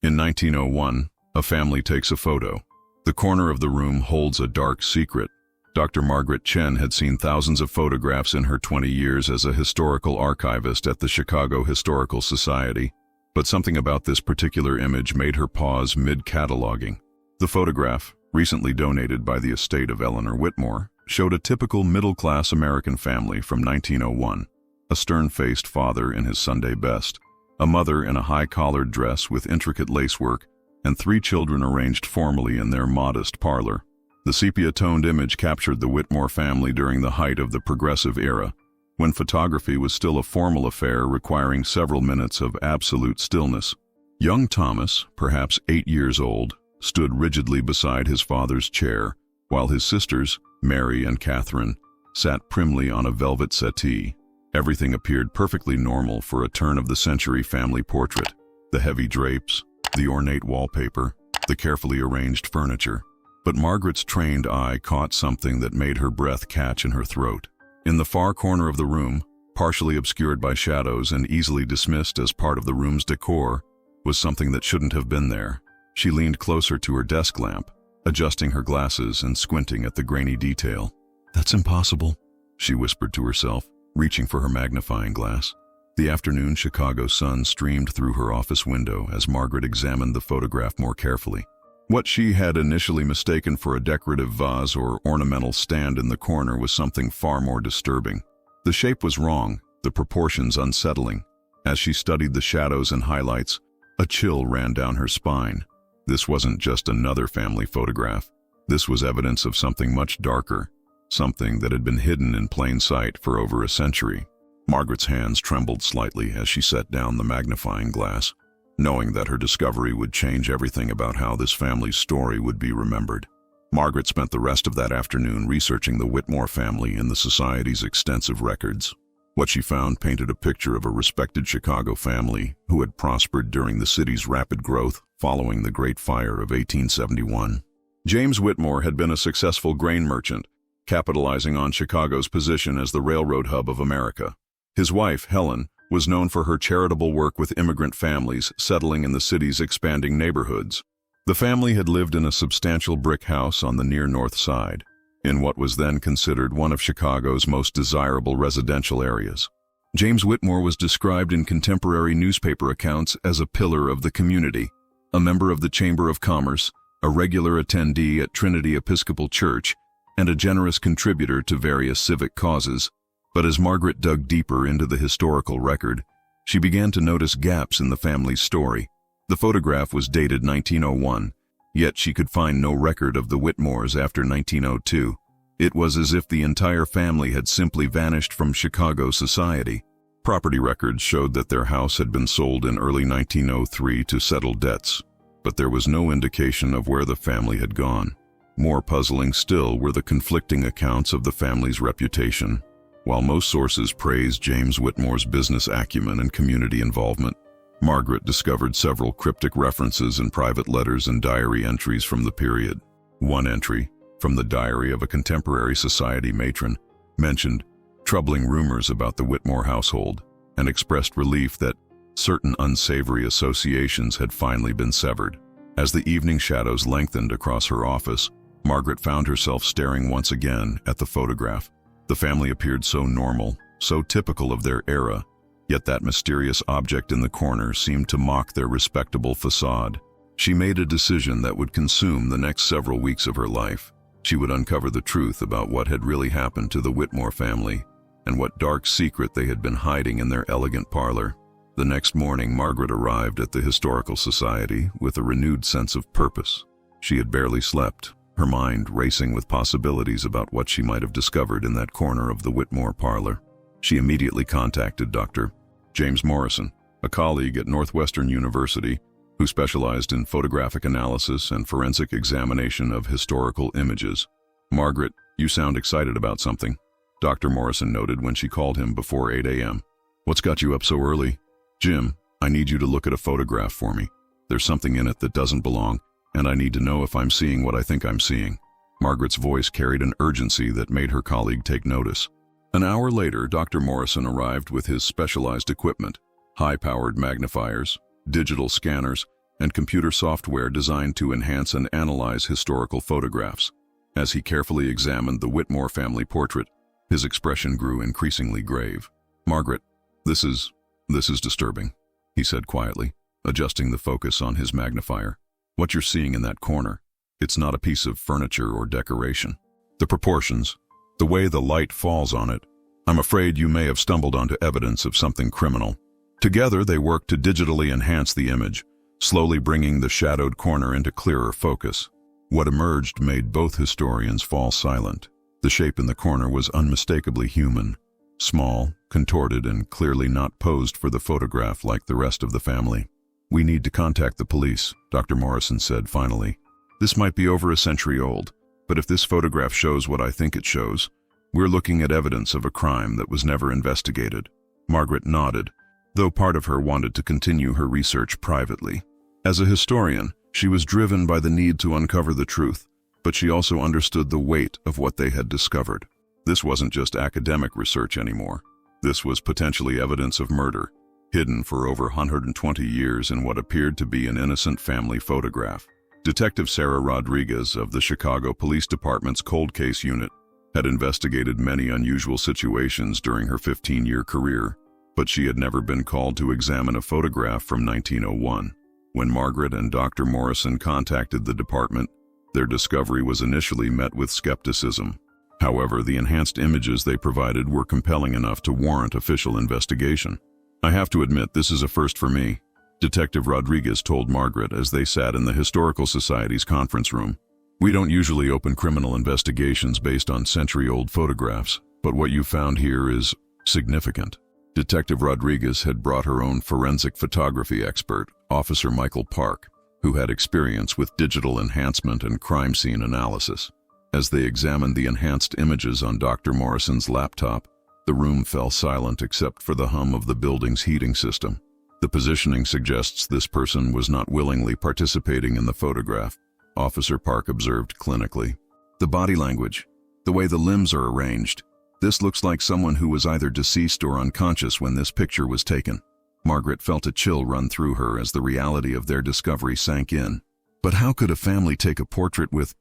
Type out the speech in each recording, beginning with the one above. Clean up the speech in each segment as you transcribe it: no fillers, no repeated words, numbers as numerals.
In 1901, a family takes a photo. The corner of the room holds a dark secret. Dr. Margaret Chen had seen thousands of photographs in her 20 years as a historical archivist at the Chicago Historical Society, but something about this particular image made her pause mid-cataloging. The photograph, recently donated by the estate of Eleanor Whitmore, showed a typical middle-class American family from 1901. A stern-faced father in his Sunday best, a mother in a high-collared dress with intricate lacework, and 3 children arranged formally in their modest parlor. The sepia-toned image captured the Whitmore family during the height of the Progressive Era, when photography was still a formal affair requiring several minutes of absolute stillness. Young Thomas, perhaps 8 years old, stood rigidly beside his father's chair, while his sisters, Mary and Catherine, sat primly on a velvet settee. Everything appeared perfectly normal for a turn-of-the-century family portrait. The heavy drapes, the ornate wallpaper, the carefully arranged furniture. But Margaret's trained eye caught something that made her breath catch in her throat. In the far corner of the room, partially obscured by shadows and easily dismissed as part of the room's decor, was something that shouldn't have been there. She leaned closer to her desk lamp, adjusting her glasses and squinting at the grainy detail. "That's impossible," she whispered to herself, reaching for her magnifying glass. The afternoon Chicago sun streamed through her office window as Margaret examined the photograph more carefully. What she had initially mistaken for a decorative vase or ornamental stand in the corner was something far more disturbing. The shape was wrong, the proportions unsettling. As she studied the shadows and highlights, a chill ran down her spine. This wasn't just another family photograph. This was evidence of something much darker, something that had been hidden in plain sight for over a century. Margaret's hands trembled slightly as she set down the magnifying glass, knowing that her discovery would change everything about how this family's story would be remembered. Margaret spent the rest of that afternoon researching the Whitmore family in the Society's extensive records. What she found painted a picture of a respected Chicago family who had prospered during the city's rapid growth following the Great Fire of 1871. James Whitmore had been a successful grain merchant, capitalizing on Chicago's position as the railroad hub of America. His wife, Helen, was known for her charitable work with immigrant families settling in the city's expanding neighborhoods. The family had lived in a substantial brick house on the near North Side, in what was then considered one of Chicago's most desirable residential areas. James Whitmore was described in contemporary newspaper accounts as a pillar of the community, a member of the Chamber of Commerce, a regular attendee at Trinity Episcopal Church, and a generous contributor to various civic causes. But as Margaret dug deeper into the historical record, she began to notice gaps in the family's story. The photograph was dated 1901, yet she could find no record of the Whitmores after 1902. It was as if the entire family had simply vanished from Chicago society. Property records showed that their house had been sold in early 1903 to settle debts, but there was no indication of where the family had gone. More puzzling still were the conflicting accounts of the family's reputation. While most sources praised James Whitmore's business acumen and community involvement, Margaret discovered several cryptic references in private letters and diary entries from the period. One entry, from the diary of a contemporary society matron, mentioned troubling rumors about the Whitmore household and expressed relief that certain unsavory associations had finally been severed. As the evening shadows lengthened across her office, Margaret found herself staring once again at the photograph. The family appeared so normal, so typical of their era, yet that mysterious object in the corner seemed to mock their respectable facade. She made a decision that would consume the next several weeks of her life. She would uncover the truth about what had really happened to the Whitmore family and what dark secret they had been hiding in their elegant parlor. The next morning, Margaret arrived at the Historical Society with a renewed sense of purpose. She had barely slept, her mind racing with possibilities about what she might have discovered in that corner of the Whitmore parlor. She immediately contacted Dr. James Morrison, a colleague at Northwestern University, who specialized in photographic analysis and forensic examination of historical images. "Margaret, you sound excited about something," Dr. Morrison noted when she called him before 8 a.m. "What's got you up so early?" "Jim, I need you to look at a photograph for me. There's something in it that doesn't belong, and I need to know if I'm seeing what I think I'm seeing." Margaret's voice carried an urgency that made her colleague take notice. An hour later, Dr. Morrison arrived with his specialized equipment, high-powered magnifiers, digital scanners, and computer software designed to enhance and analyze historical photographs. As he carefully examined the Whitmore family portrait, his expression grew increasingly grave. "Margaret, this is disturbing," he said quietly, adjusting the focus on his magnifier. "What you're seeing in that corner, it's not a piece of furniture or decoration. The proportions, the way the light falls on it, I'm afraid you may have stumbled onto evidence of something criminal." Together, they worked to digitally enhance the image, slowly bringing the shadowed corner into clearer focus. What emerged made both historians fall silent. The shape in the corner was unmistakably human, small, contorted, and clearly not posed for the photograph like the rest of the family. "We need to contact the police," Dr. Morrison said finally. "This might be over a century old, but if this photograph shows what I think it shows, we're looking at evidence of a crime that was never investigated." Margaret nodded, though part of her wanted to continue her research privately. As a historian, she was driven by the need to uncover the truth, but she also understood the weight of what they had discovered. This wasn't just academic research anymore. This was potentially evidence of murder, hidden for over 120 years in what appeared to be an innocent family photograph. Detective Sarah Rodriguez of the Chicago Police Department's Cold Case Unit had investigated many unusual situations during her 15-year career, but she had never been called to examine a photograph from 1901. When Margaret and Dr. Morrison contacted the department, their discovery was initially met with skepticism. However, the enhanced images they provided were compelling enough to warrant official investigation. "I have to admit, this is a first for me," Detective Rodriguez told Margaret as they sat in the Historical Society's conference room. "We don't usually open criminal investigations based on century-old photographs, but what you found here is significant." Detective Rodriguez had brought her own forensic photography expert, Officer Michael Park, who had experience with digital enhancement and crime scene analysis. As they examined the enhanced images on Dr. Morrison's laptop, the room fell silent except for the hum of the building's heating system. "The positioning suggests this person was not willingly participating in the photograph," Officer Park observed clinically. "The body language, the way the limbs are arranged, this looks like someone who was either deceased or unconscious when this picture was taken." Margaret felt a chill run through her as the reality of their discovery sank in. But how could a family take a portrait with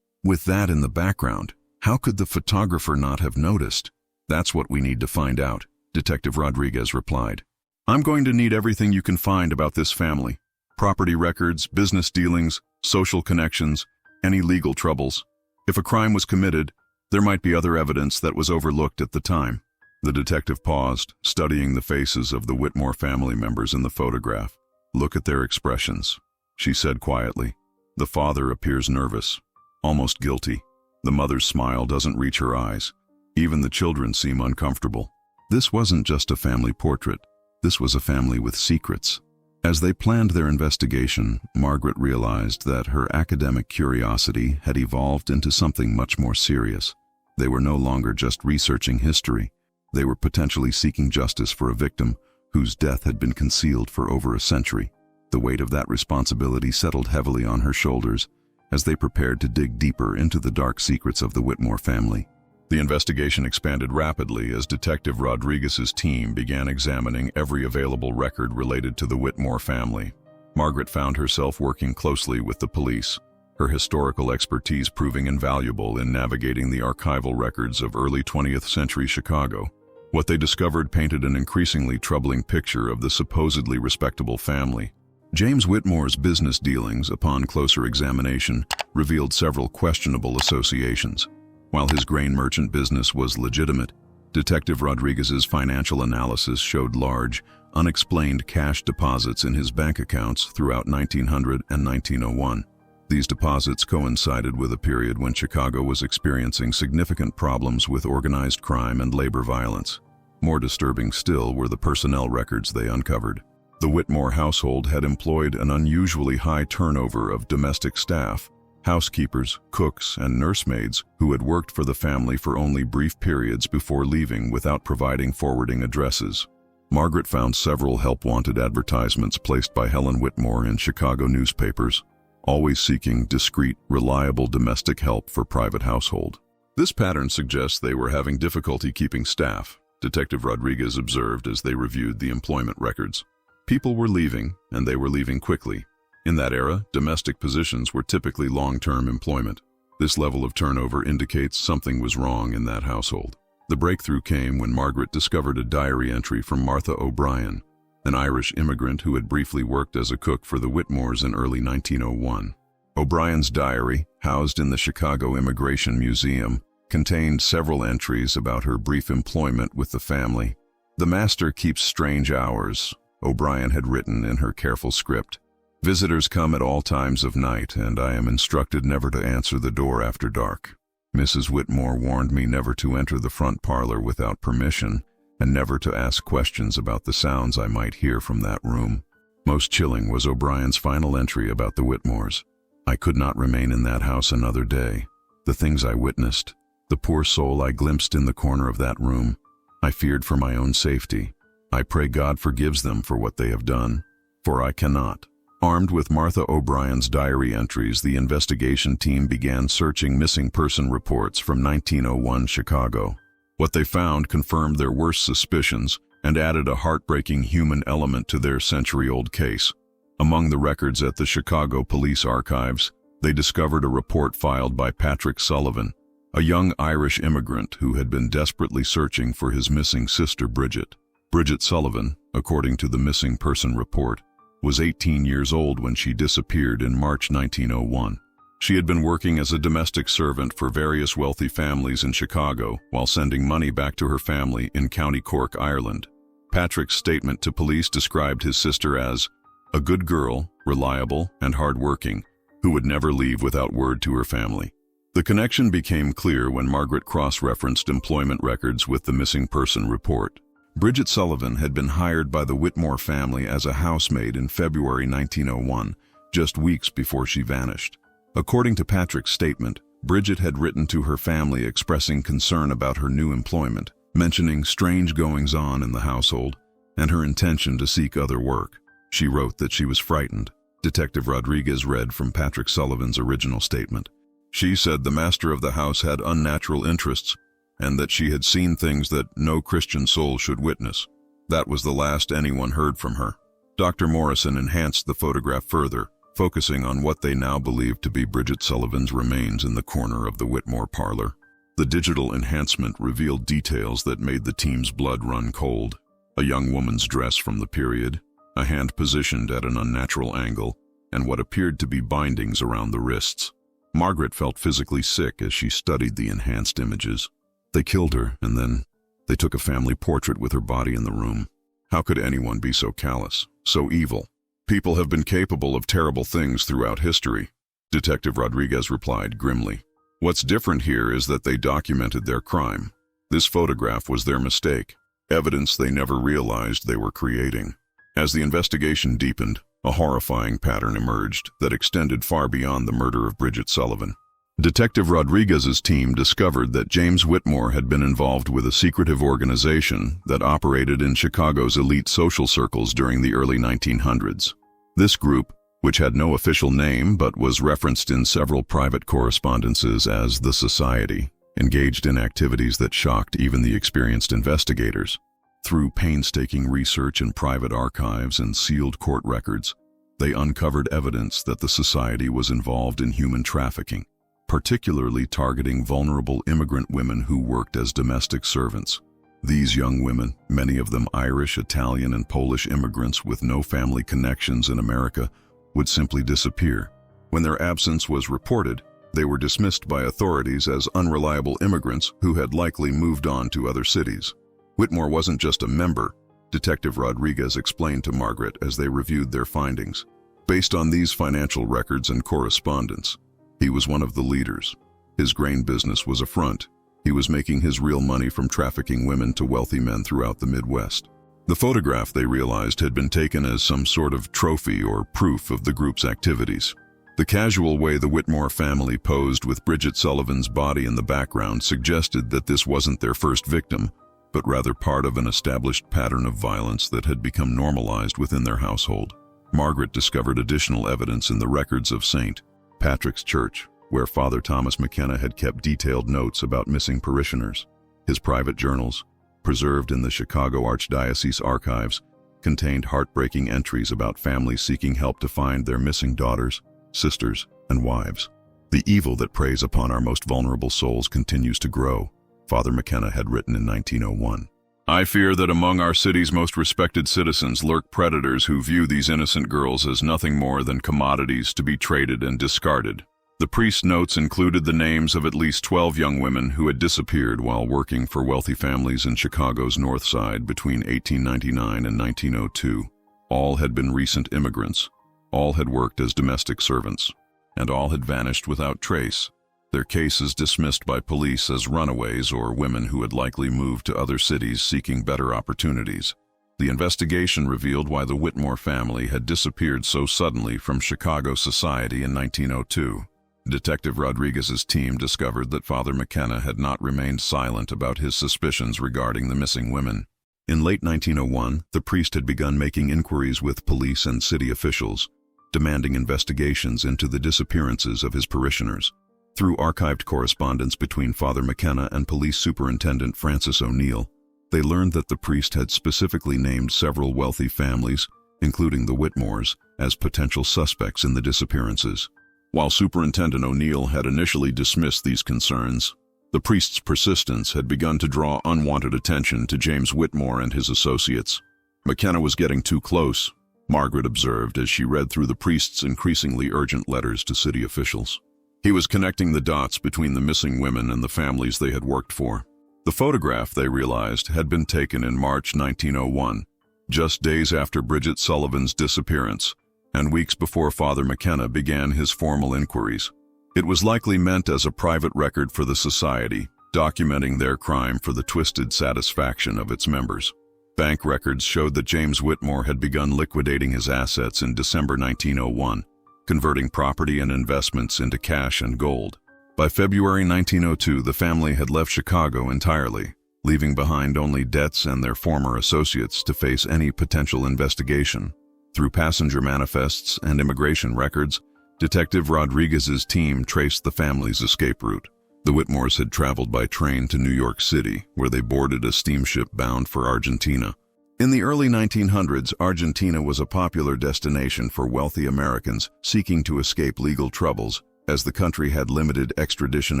that in the background? How could the photographer not have noticed? "That's what we need to find out," Detective Rodriguez replied. "I'm going to need everything you can find about this family. Property records, business dealings, social connections, any legal troubles. If a crime was committed, there might be other evidence that was overlooked at the time." The detective paused, studying the faces of the Whitmore family members in the photograph. "Look at their expressions," she said quietly. "The father appears nervous, almost guilty. The mother's smile doesn't reach her eyes. Even the children seem uncomfortable." This wasn't just a family portrait. This was a family with secrets. As they planned their investigation, Margaret realized that her academic curiosity had evolved into something much more serious. They were no longer just researching history. They were potentially seeking justice for a victim whose death had been concealed for over a century. The weight of that responsibility settled heavily on her shoulders as they prepared to dig deeper into the dark secrets of the Whitmore family. The investigation expanded rapidly as Detective Rodriguez's team began examining every available record related to the Whitmore family. Margaret found herself working closely with the police, her historical expertise proving invaluable in navigating the archival records of early 20th century Chicago. What they discovered painted an increasingly troubling picture of the supposedly respectable family. James Whitmore's business dealings, upon closer examination, revealed several questionable associations. While his grain merchant business was legitimate, Detective Rodriguez's financial analysis showed large, unexplained cash deposits in his bank accounts throughout 1900 and 1901. These deposits coincided with a period when Chicago was experiencing significant problems with organized crime and labor violence. More disturbing still were the personnel records they uncovered. The Whitmore household had employed an unusually high turnover of domestic staff, housekeepers, cooks, and nursemaids who had worked for the family for only brief periods before leaving without providing forwarding addresses. Margaret found several help-wanted advertisements placed by Helen Whitmore in Chicago newspapers, always seeking discreet, reliable domestic help for private household. This pattern suggests they were having difficulty keeping staff, Detective Rodriguez observed as they reviewed the employment records. People were leaving, and they were leaving quickly. In that era, domestic positions were typically long-term employment. This level of turnover indicates something was wrong in that household. The breakthrough came when Margaret discovered a diary entry from Martha O'Brien, an Irish immigrant who had briefly worked as a cook for the Whitmores in early 1901. O'Brien's diary, housed in the Chicago Immigration Museum, contained several entries about her brief employment with the family. "The master keeps strange hours," O'Brien had written in her careful script. "Visitors come at all times of night, and I am instructed never to answer the door after dark. Mrs. Whitmore warned me never to enter the front parlor without permission, and never to ask questions about the sounds I might hear from that room." Most chilling was O'Brien's final entry about the Whitmores. "I could not remain in that house another day. The things I witnessed, the poor soul I glimpsed in the corner of that room, I feared for my own safety. I pray God forgives them for what they have done, for I cannot." Armed with Martha O'Brien's diary entries, the investigation team began searching missing person reports from 1901 Chicago. What they found confirmed their worst suspicions and added a heartbreaking human element to their century-old case. Among the records at the Chicago Police Archives, they discovered a report filed by Patrick Sullivan, a young Irish immigrant who had been desperately searching for his missing sister Bridget. Bridget Sullivan, according to the missing person report, was 18 years old when she disappeared in March 1901. She had been working as a domestic servant for various wealthy families in Chicago while sending money back to her family in County Cork, Ireland. Patrick's statement to police described his sister as a good girl, reliable and hardworking, who would never leave without word to her family. The connection became clear when Margaret cross-referenced employment records with the missing person report. Bridget Sullivan had been hired by the Whitmore family as a housemaid in February 1901, just weeks before she vanished. According to Patrick's statement, Bridget had written to her family expressing concern about her new employment, mentioning strange goings-on in the household, and her intention to seek other work. She wrote that she was frightened. Detective Rodriguez read from Patrick Sullivan's original statement. She said the master of the house had unnatural interests, and that she had seen things that no Christian soul should witness. That was the last anyone heard from her. Dr. Morrison enhanced the photograph further, focusing on what they now believed to be Bridget Sullivan's remains in the corner of the Whitmore parlor. The digital enhancement revealed details that made the team's blood run cold. A young woman's dress from the period, a hand positioned at an unnatural angle, and what appeared to be bindings around the wrists. Margaret felt physically sick as she studied the enhanced images. They killed her, and then they took a family portrait with her body in the room. How could anyone be so callous, so evil? People have been capable of terrible things throughout history, Detective Rodriguez replied grimly. What's different here is that they documented their crime. This photograph was their mistake, evidence they never realized they were creating. As the investigation deepened, a horrifying pattern emerged that extended far beyond the murder of Bridget Sullivan. Detective Rodriguez's team discovered that James Whitmore had been involved with a secretive organization that operated in Chicago's elite social circles during the early 1900s. This group, which had no official name but was referenced in several private correspondences as the Society, engaged in activities that shocked even the experienced investigators. Through painstaking research in private archives and sealed court records, they uncovered evidence that the Society was involved in human trafficking, particularly targeting vulnerable immigrant women who worked as domestic servants. These young women, many of them Irish, Italian, and Polish immigrants with no family connections in America, would simply disappear. When their absence was reported, they were dismissed by authorities as unreliable immigrants who had likely moved on to other cities. Whitmore wasn't just a member, Detective Rodriguez explained to Margaret as they reviewed their findings. Based on these financial records and correspondence, he was one of the leaders. His grain business was a front. He was making his real money from trafficking women to wealthy men throughout the Midwest. The photograph, they realized, had been taken as some sort of trophy or proof of the group's activities. The casual way the Whitmore family posed with Bridget Sullivan's body in the background suggested that this wasn't their first victim, but rather part of an established pattern of violence that had become normalized within their household. Margaret discovered additional evidence in the records of St. Patrick's Church, where Father Thomas McKenna had kept detailed notes about missing parishioners. His private journals, preserved in the Chicago Archdiocese archives, contained heartbreaking entries about families seeking help to find their missing daughters, sisters, and wives. The evil that preys upon our most vulnerable souls continues to grow, Father McKenna had written in 1901. I fear that among our city's most respected citizens lurk predators who view these innocent girls as nothing more than commodities to be traded and discarded. The priest's notes included the names of at least 12 young women who had disappeared while working for wealthy families in Chicago's North Side between 1899 and 1902. All had been recent immigrants. All had worked as domestic servants. And all had vanished without trace. Their cases dismissed by police as runaways or women who had likely moved to other cities seeking better opportunities. The investigation revealed why the Whitmore family had disappeared so suddenly from Chicago society in 1902. Detective Rodriguez's team discovered that Father McKenna had not remained silent about his suspicions regarding the missing women. In late 1901, the priest had begun making inquiries with police and city officials, demanding investigations into the disappearances of his parishioners. Through archived correspondence between Father McKenna and Police Superintendent Francis O'Neill, they learned that the priest had specifically named several wealthy families, including the Whitmores, as potential suspects in the disappearances. While Superintendent O'Neill had initially dismissed these concerns, the priest's persistence had begun to draw unwanted attention to James Whitmore and his associates. McKenna was getting too close, Margaret observed as she read through the priest's increasingly urgent letters to city officials. He was connecting the dots between the missing women and the families they had worked for. The photograph, they realized, had been taken in March 1901, just days after Bridget Sullivan's disappearance, and weeks before Father McKenna began his formal inquiries. It was likely meant as a private record for the society, documenting their crime for the twisted satisfaction of its members. Bank records showed that James Whitmore had begun liquidating his assets in December 1901, converting property and investments into cash and gold. By February 1902, the family had left Chicago entirely, leaving behind only debts and their former associates to face any potential investigation. Through passenger manifests and immigration records, Detective Rodriguez's team traced the family's escape route. The Whitmores had traveled by train to New York City, where they boarded a steamship bound for Argentina. In the early 1900s, Argentina was a popular destination for wealthy Americans seeking to escape legal troubles, as the country had limited extradition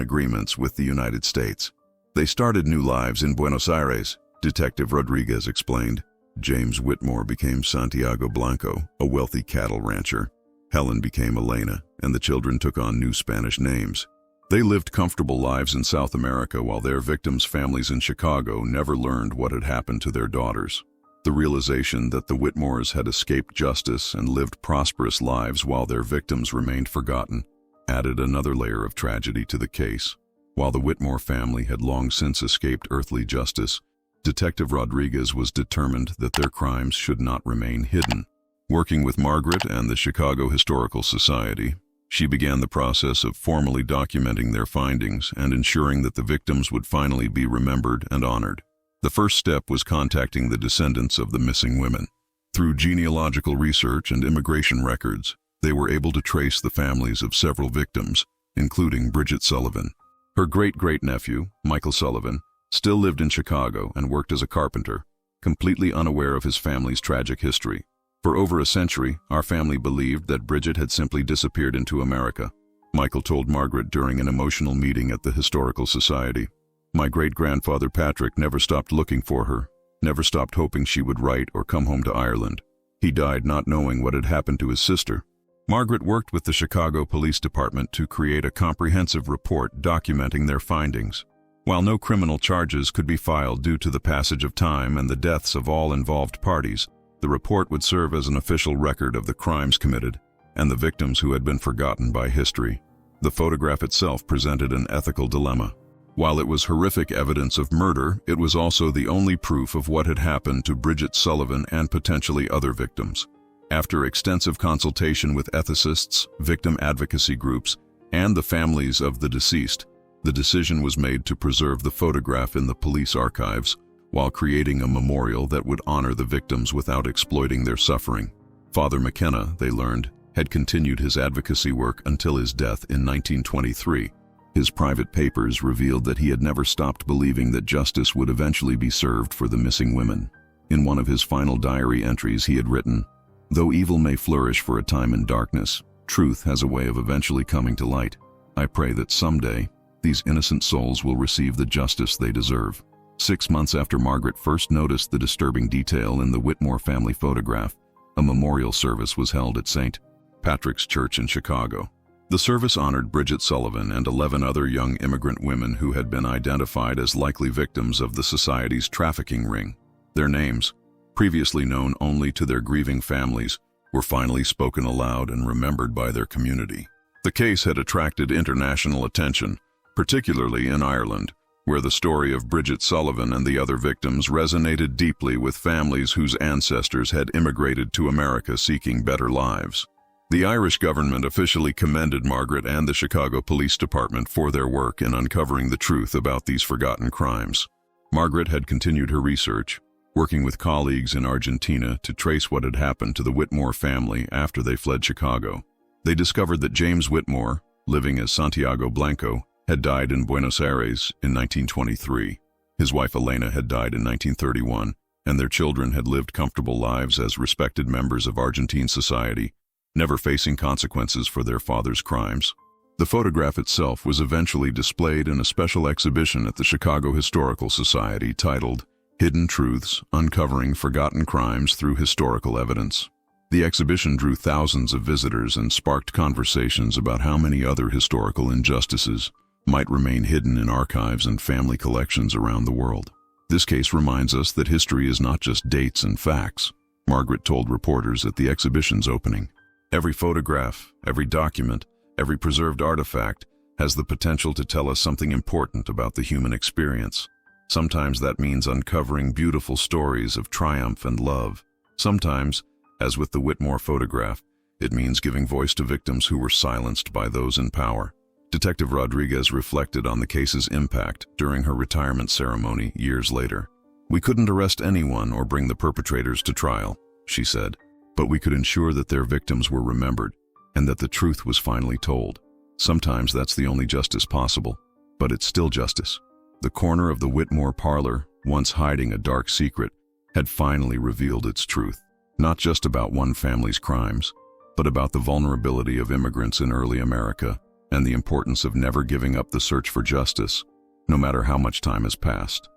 agreements with the United States. They started new lives in Buenos Aires, Detective Rodriguez explained. James Whitmore became Santiago Blanco, a wealthy cattle rancher. Helen became Elena, and the children took on new Spanish names. They lived comfortable lives in South America while their victims' families in Chicago never learned what had happened to their daughters. The realization that the Whitmores had escaped justice and lived prosperous lives while their victims remained forgotten added another layer of tragedy to the case. While the Whitmore family had long since escaped earthly justice, Detective Rodriguez was determined that their crimes should not remain hidden. Working with Margaret and the Chicago Historical Society, she began the process of formally documenting their findings and ensuring that the victims would finally be remembered and honored. The first step was contacting the descendants of the missing women. Through genealogical research and immigration records, they were able to trace the families of several victims, including Bridget Sullivan. Her great-great-nephew, Michael Sullivan, still lived in Chicago and worked as a carpenter, completely unaware of his family's tragic history. For over a century, our family believed that Bridget had simply disappeared into America. Michael told Margaret during an emotional meeting at the Historical Society. My great-grandfather Patrick never stopped looking for her, never stopped hoping she would write or come home to Ireland. He died not knowing what had happened to his sister. Margaret worked with the Chicago Police Department to create a comprehensive report documenting their findings. While no criminal charges could be filed due to the passage of time and the deaths of all involved parties, the report would serve as an official record of the crimes committed and the victims who had been forgotten by history. The photograph itself presented an ethical dilemma. While it was horrific evidence of murder, it was also the only proof of what had happened to Bridget Sullivan and potentially other victims. After extensive consultation with ethicists, victim advocacy groups, and the families of the deceased, the decision was made to preserve the photograph in the police archives while creating a memorial that would honor the victims without exploiting their suffering. Father McKenna, they learned, had continued his advocacy work until his death in 1923. His private papers revealed that he had never stopped believing that justice would eventually be served for the missing women. In one of his final diary entries he had written, "Though evil may flourish for a time in darkness, truth has a way of eventually coming to light. I pray that someday, these innocent souls will receive the justice they deserve." 6 months after Margaret first noticed the disturbing detail in the Whitmore family photograph, a memorial service was held at St. Patrick's Church in Chicago. The service honored Bridget Sullivan and 11 other young immigrant women who had been identified as likely victims of the society's trafficking ring. Their names, previously known only to their grieving families, were finally spoken aloud and remembered by their community. The case had attracted international attention, particularly in Ireland, where the story of Bridget Sullivan and the other victims resonated deeply with families whose ancestors had immigrated to America seeking better lives. The Irish government officially commended Margaret and the Chicago Police Department for their work in uncovering the truth about these forgotten crimes. Margaret had continued her research, working with colleagues in Argentina to trace what had happened to the Whitmore family after they fled Chicago. They discovered that James Whitmore, living as Santiago Blanco, had died in Buenos Aires in 1923. His wife Elena had died in 1931, and their children had lived comfortable lives as respected members of Argentine society, never facing consequences for their father's crimes. The photograph itself was eventually displayed in a special exhibition at the Chicago Historical Society titled "Hidden Truths: Uncovering Forgotten Crimes Through Historical Evidence." The exhibition drew thousands of visitors and sparked conversations about how many other historical injustices might remain hidden in archives and family collections around the world. This case reminds us that history is not just dates and facts, Margaret told reporters at the exhibition's opening. Every photograph, every document, every preserved artifact has the potential to tell us something important about the human experience. Sometimes that means uncovering beautiful stories of triumph and love. Sometimes, as with the Whitmore photograph, it means giving voice to victims who were silenced by those in power. Detective Rodriguez reflected on the case's impact during her retirement ceremony years later. "We couldn't arrest anyone or bring the perpetrators to trial," she said, "but we could ensure that their victims were remembered and that the truth was finally told. Sometimes that's the only justice possible, but it's still justice." The corner of the Whitmore parlor, once hiding a dark secret, had finally revealed its truth, not just about one family's crimes, but about the vulnerability of immigrants in early America and the importance of never giving up the search for justice, no matter how much time has passed.